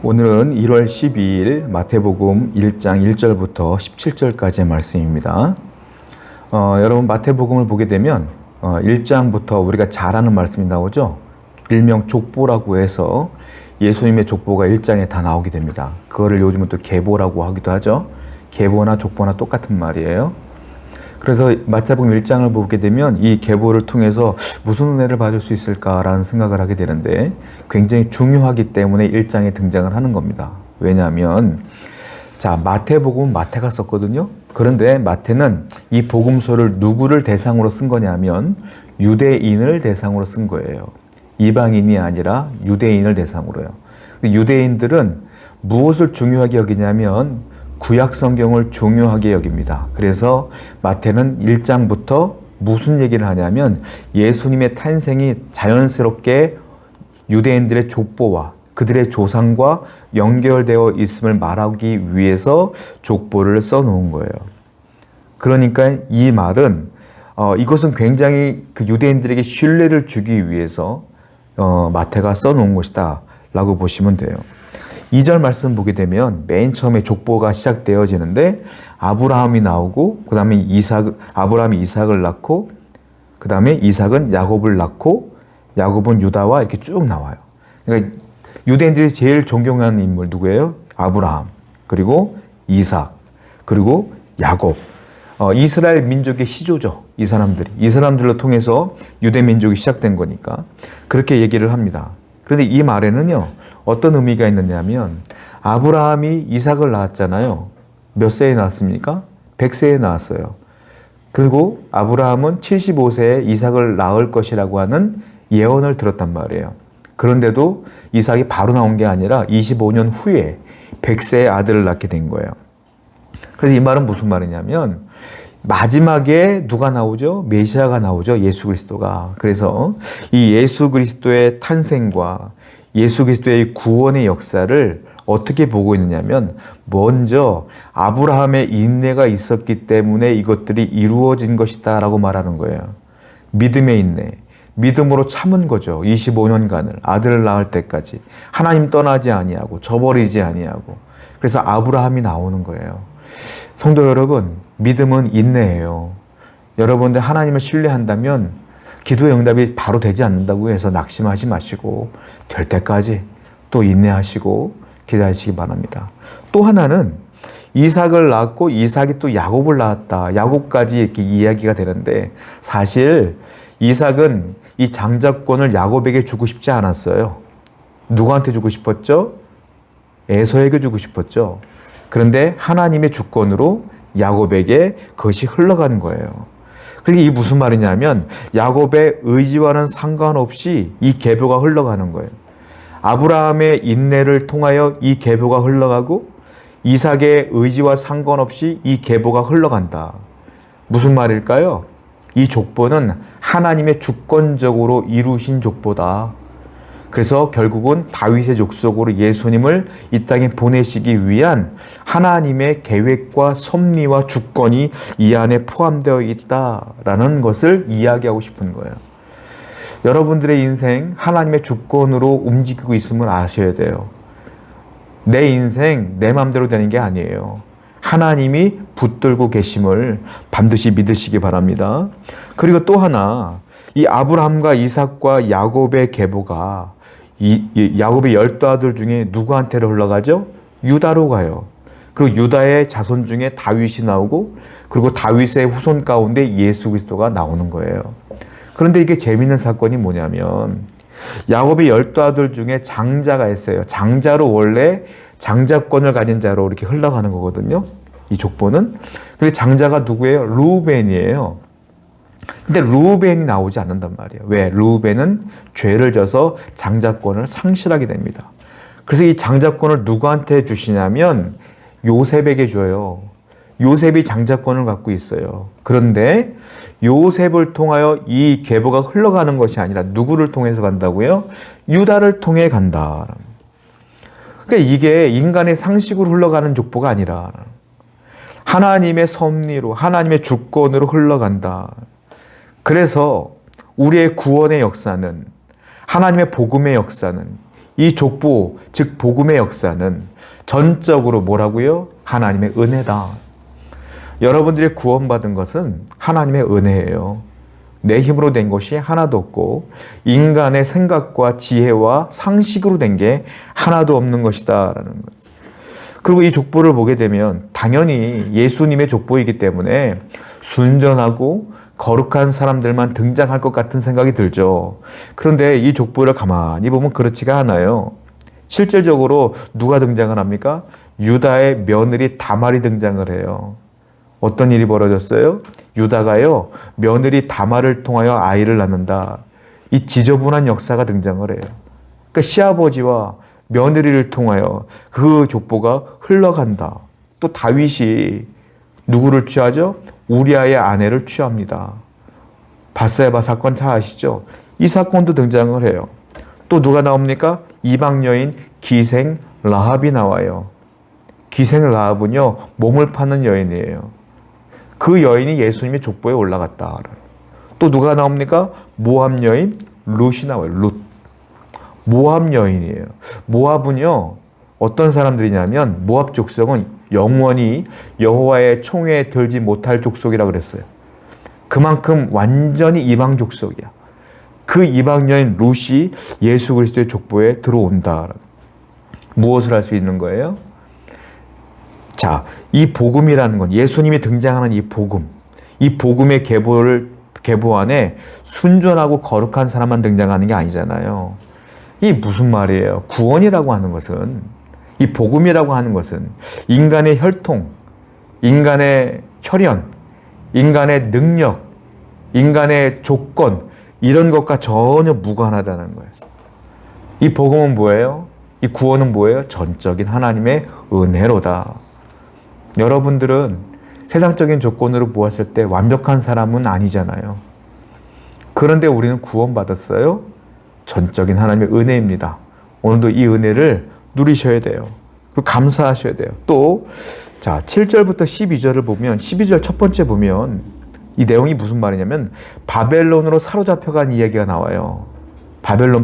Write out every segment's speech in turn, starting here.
오늘은 1월 12일 마태복음 1장 1절부터 17절까지의 말씀입니다. 여러분 마태복음을 보게 되면 1장부터 우리가 잘 아는 말씀이 나오죠. 일명 족보라고 해서 예수님의 족보가 1장에 다 나오게 됩니다. 그거를 요즘은 또 계보라고 하기도 하죠. 계보나 족보나 똑같은 말이에요. 그래서 마태복음 1장을 보게 되면 이 계보를 통해서 무슨 은혜를 받을 수 있을까라는 생각을 하게 되는데 굉장히 중요하기 때문에 1장에 등장을 하는 겁니다. 왜냐하면 마태복음은 마태가 썼거든요. 그런데 마태는 이 복음서를 누구를 대상으로 쓴 거냐면 유대인을 대상으로 쓴 거예요. 이방인이 아니라 유대인을 대상으로요. 유대인들은 무엇을 중요하게 여기냐면 구약 성경을 중요하게 여깁니다. 그래서 마태는 1장부터 무슨 얘기를 하냐면 예수님의 탄생이 자연스럽게 유대인들의 족보와 그들의 조상과 연결되어 있음을 말하기 위해서 족보를 써놓은 거예요. 그러니까 이 말은 이것은 굉장히 그 유대인들에게 신뢰를 주기 위해서 마태가 써놓은 것이다 라고 보시면 돼요. 2절 말씀 보게 되면 맨 처음에 족보가 시작되어지는데 아브라함이 나오고 그 다음에 아브라함이 이삭을 낳고 그 다음에 이삭은 야곱을 낳고 야곱은 유다와 이렇게 쭉 나와요. 그러니까 유대인들이 제일 존경하는 인물 누구예요? 아브라함, 그리고 이삭, 그리고 야곱. 이스라엘 민족의 시조죠. 이 사람들로 통해서 유대 민족이 시작된 거니까 그렇게 얘기를 합니다. 그런데 이 말에는요 어떤 의미가 있느냐면 아브라함이 이삭을 낳았잖아요. 몇 세에 낳았습니까? 100세에 낳았어요. 그리고 아브라함은 75세에 이삭을 낳을 것이라고 하는 예언을 들었단 말이에요. 그런데도 이삭이 바로 나온 게 아니라 25년 후에 100세의 아들을 낳게 된 거예요. 그래서 이 말은 무슨 말이냐면 마지막에 누가 나오죠? 메시아가 나오죠. 예수 그리스도가. 그래서 이 예수 그리스도의 탄생과 예수 그리스도의 구원의 역사를 어떻게 보고 있느냐면 먼저 아브라함의 인내가 있었기 때문에 이것들이 이루어진 것이다 라고 말하는 거예요. 믿음의 인내. 믿음으로 참은 거죠. 25년간을 아들을 낳을 때까지 하나님 떠나지 아니하고 저버리지 아니하고. 그래서 아브라함이 나오는 거예요. 성도 여러분, 믿음은 인내예요. 여러분들 하나님을 신뢰한다면 기도의 응답이 바로 되지 않는다고 해서 낙심하지 마시고 될 때까지 또 인내하시고 기다리시기 바랍니다. 또 하나는 이삭을 낳았고 이삭이 또 야곱을 낳았다. 야곱까지 이렇게 이야기가 되는데 사실 이삭은 이 장자권을 야곱에게 주고 싶지 않았어요. 누구한테 주고 싶었죠? 에서에게 주고 싶었죠. 그런데 하나님의 주권으로 야곱에게 그것이 흘러가는 거예요. 그게 이 무슨 말이냐면 야곱의 의지와는 상관없이 이 계보가 흘러가는 거예요. 아브라함의 인내를 통하여 이 계보가 흘러가고 이삭의 의지와 상관없이 이 계보가 흘러간다. 무슨 말일까요? 이 족보는 하나님의 주권적으로 이루신 족보다. 그래서 결국은 다윗의 족속으로 예수님을 이 땅에 보내시기 위한 하나님의 계획과 섭리와 주권이 이 안에 포함되어 있다라는 것을 이야기하고 싶은 거예요. 여러분들의 인생 하나님의 주권으로 움직이고 있음을 아셔야 돼요. 내 인생 내 마음대로 되는 게 아니에요. 하나님이 붙들고 계심을 반드시 믿으시기 바랍니다. 그리고 또 하나, 이 아브라함과 이삭과 야곱의 계보가 야곱의 12아들 중에 누구한테로 흘러가죠? 유다로 가요. 그리고 유다의 자손 중에 다윗이 나오고 그리고 다윗의 후손 가운데 예수 그리스도가 나오는 거예요. 그런데 이게 재밌는 사건이 뭐냐면 야곱의 12아들 중에 장자가 있어요. 장자로 원래 장자권을 가진 자로 이렇게 흘러가는 거거든요. 이 족보는. 근데 장자가 누구예요? 르우벤이에요. 근데 르우벤이 나오지 않는단 말이에요. 왜? 르우벤은 죄를 져서 장자권을 상실하게 됩니다. 그래서 이 장자권을 누구한테 주시냐면 요셉에게 줘요. 요셉이 장자권을 갖고 있어요. 그런데 요셉을 통하여 이 계보가 흘러가는 것이 아니라 누구를 통해서 간다고요? 유다를 통해 간다. 그러니까 이게 인간의 상식으로 흘러가는 족보가 아니라 하나님의 섭리로 하나님의 주권으로 흘러간다. 그래서 우리의 구원의 역사는 하나님의 복음의 역사는 이 족보, 즉 복음의 역사는 전적으로 뭐라고요? 하나님의 은혜다. 여러분들이 구원받은 것은 하나님의 은혜예요. 내 힘으로 된 것이 하나도 없고 인간의 생각과 지혜와 상식으로 된 게 하나도 없는 것이다라는 거예요. 그리고 이 족보를 보게 되면 당연히 예수님의 족보이기 때문에 순전하고 거룩한 사람들만 등장할 것 같은 생각이 들죠. 그런데 이 족보를 가만히 보면 그렇지가 않아요. 실질적으로 누가 등장을 합니까? 유다의 며느리 다말이 등장을 해요. 어떤 일이 벌어졌어요? 유다가요, 며느리 다말을 통하여 아이를 낳는다. 이 지저분한 역사가 등장을 해요. 그러니까 시아버지와 며느리를 통하여 그 족보가 흘러간다. 또 다윗이 누구를 취하죠? 우리아의 아내를 취합니다. 바세바 사건 잘 아시죠? 이 사건도 등장을 해요. 또 누가 나옵니까? 이방 여인 기생 라합이 나와요. 기생 라합은요, 몸을 파는 여인이에요. 그 여인이 예수님의 족보에 올라갔다. 또 누가 나옵니까? 모압 여인 룻이 나와요. 룻. 모압 여인이에요. 모압은요, 어떤 사람들이냐면 모압 족속은 영원히 여호와의 총회에 들지 못할 족속이라고 그랬어요. 그만큼 완전히 이방 족속이야. 그 이방 여인 룻이 예수 그리스도의 족보에 들어온다. 무엇을 할 수 있는 거예요? 자, 이 복음이라는 건 예수님이 등장하는 이 복음의 계보 안에 순전하고 거룩한 사람만 등장하는 게 아니잖아요. 이 무슨 말이에요? 구원이라고 하는 것은, 이 복음이라고 하는 것은 인간의 혈통, 인간의 혈연, 인간의 능력, 인간의 조건, 이런 것과 전혀 무관하다는 거예요. 이 복음은 뭐예요? 이 구원은 뭐예요? 전적인 하나님의 은혜로다. 여러분들은 세상적인 조건으로 보았을 때 완벽한 사람은 아니잖아요. 그런데 우리는 구원받았어요. 전적인 하나님의 은혜입니다. 오늘도 이 은혜를 누리셔야 돼요. 그리고 감사하셔야 돼요. 또, 자, 7절부터 12절을 보면, 12절 첫 번째 보면, 이 내용이 무슨 말이냐면, 바벨론으로 사로잡혀간 이야기가 나와요. 바벨론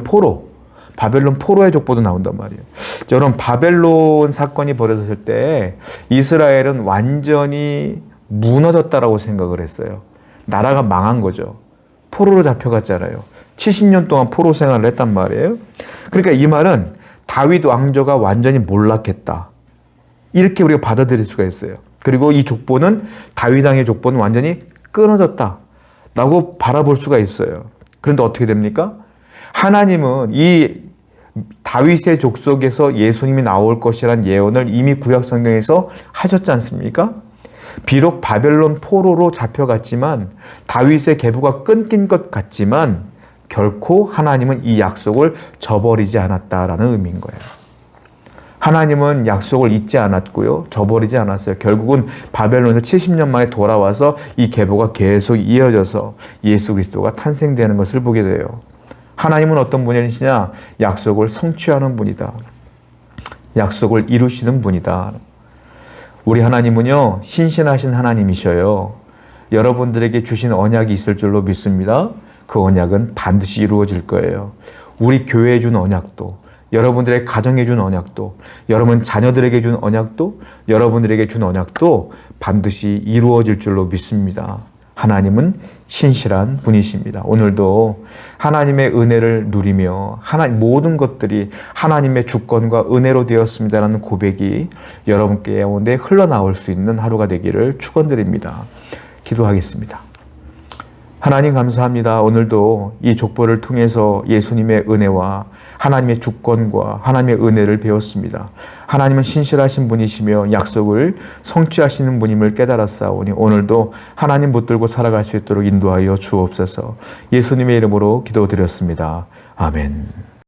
포로의 족보도 나온단 말이에요. 여러분, 바벨론 사건이 벌어졌을 때 이스라엘은 완전히 무너졌다라고 생각을 했어요. 나라가 망한 거죠. 포로로 잡혀갔잖아요. 70년 동안 포로 생활을 했단 말이에요. 그러니까 이 말은 다윗 왕조가 완전히 몰락했다. 이렇게 우리가 받아들일 수가 있어요. 그리고 이 족보는 다윗 왕의 족보는 완전히 끊어졌다라고 바라볼 수가 있어요. 그런데 어떻게 됩니까? 하나님은 이 다윗의 족속에서 예수님이 나올 것이라는 예언을 이미 구약 성경에서 하셨지 않습니까? 비록 바벨론 포로로 잡혀갔지만 다윗의 계보가 끊긴 것 같지만 결코 하나님은 이 약속을 저버리지 않았다라는 의미인 거예요. 하나님은 약속을 잊지 않았고요. 저버리지 않았어요. 결국은 바벨론에서 70년 만에 돌아와서 이 계보가 계속 이어져서 예수 그리스도가 탄생되는 것을 보게 돼요. 하나님은 어떤 분이시냐? 약속을 성취하는 분이다. 약속을 이루시는 분이다. 우리 하나님은요, 신실하신 하나님이셔요. 여러분들에게 주신 언약이 있을 줄로 믿습니다. 그 언약은 반드시 이루어질 거예요. 우리 교회에 준 언약도, 여러분들의 가정에 준 언약도, 여러분 자녀들에게 준 언약도, 여러분들에게 준 언약도 반드시 이루어질 줄로 믿습니다. 하나님은 신실한 분이십니다. 오늘도 하나님의 은혜를 누리며 모든 것들이 하나님의 주권과 은혜로 되었습니다라는 고백이 여러분께 가운데 흘러나올 수 있는 하루가 되기를 축원드립니다. 기도하겠습니다. 하나님 감사합니다. 오늘도 이 족보를 통해서 예수님의 은혜와 하나님의 주권과 하나님의 은혜를 배웠습니다. 하나님은 신실하신 분이시며 약속을 성취하시는 분임을 깨달았사오니 오늘도 하나님 붙들고 살아갈 수 있도록 인도하여 주옵소서. 예수님의 이름으로 기도드렸습니다. 아멘.